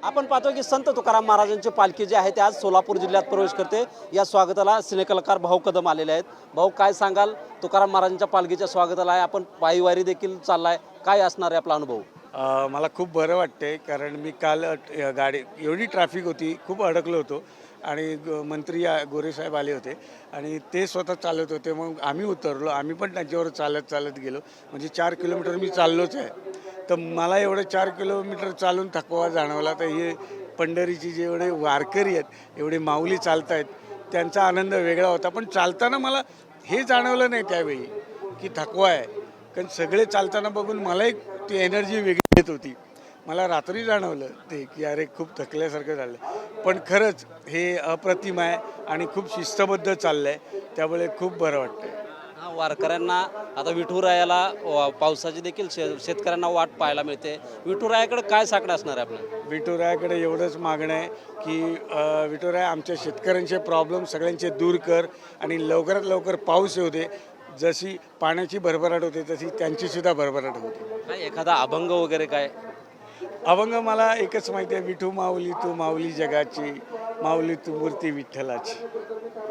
आपण पाहतो की संत तुकाराम महाराजांची पालखी जी आहे ती आज सोलापूर जिल्ह्यात प्रवेश करते। या स्वागताला सिनेकलाकार भाऊ कदम आलेले आहेत। भाऊ, काय सांगाल? तुकाराम महाराजांच्या पालखीच्या स्वागताला आहे, आपण पायीवारी देखील चाललाय, काय असणार आहे आपला अनुभव? मला खूप बरं वाटते, कारण मी काल गाडी एवढी ट्रॅफिक होती, खूप अडकलो होतो आणि मंत्री गोरेसाहेब आले होते आणि ते स्वतः चालत होते। मग आम्ही उतरलो, आम्ही पण त्यांच्यावर चालत गेलो, म्हणजे 4 किलोमीटर मी चाललोच आहे। तर मला एवढं 4 किलोमीटर चालून थकवा जाणवला। तर हे पंढरीची जे एवढे वारकरी आहेत, एवढे माऊली चालत आहेत, त्यांचा आनंद वेगळा होता। पण चालताना मला हे जाणवलं नाही त्यावेळी की थकवा आहे, कारण सगळे चालताना बघून मला एक ती एनर्जी वेगळी येत होती। मला रात्री जाणवलं ते की अरे खूप थकल्यासारखं झालं, पण खरंच हे अप्रतिम आहे आणि खूप शिस्तबद्ध चाललं आहे, त्यामुळे खूप बरं वाटतं। वारकऱ्यांना आता विठुरायाला पावसाची देखील शेतकऱ्यांना वाट पाहायला मिळते। विठुरायाकडे काय साकडं असणार आहे आपलं? विठुरायाकडे एवढंच मागणं आहे की विठुराया आमच्या शेतकऱ्यांचे प्रॉब्लेम सगळ्यांचे दूर कर आणि लवकरात लवकर पाऊस येऊ दे। जशी पाण्याची भरभराट होते तशी त्यांचीसुद्धा भरभराट होते। काय एखादा अभंग वगैरे काय? अभंग मला एकच माहिती आहे, विठू माऊली तू माऊली जगाची, माऊली तू मूर्ती विठ्ठलाची।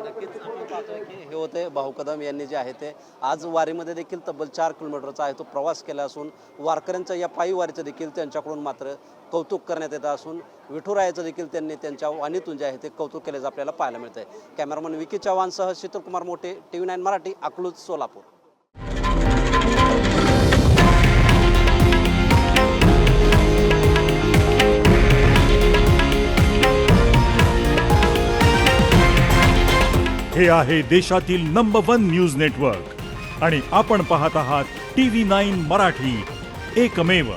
नक्कीच आपण पाहतोय की हे होते भाऊ कदम यांनी जे आहे ते आज वारीमध्ये देखील तब्बल 4 किलोमीटरचा आहे तो प्रवास केला असून वारकऱ्यांच्या या पायी वारीचं देखील त्यांच्याकडून मात्र कौतुक करण्यात येतं असून विठुरायाचं देखील त्यांनी त्यांच्या वाणीतून जे आहे ते कौतुक केल्याचं आपल्याला पाहायला मिळतंय। कॅमेरामन विकी चव्हाणसह शीतलकुमार मोठे, TV9 मराठी, अकलूज, सोलापूर। हे आहे देशातील नंबर 1 न्यूज नेटवर्क आणि आपण पाहत आहात TV9 मराठी, एकमेव।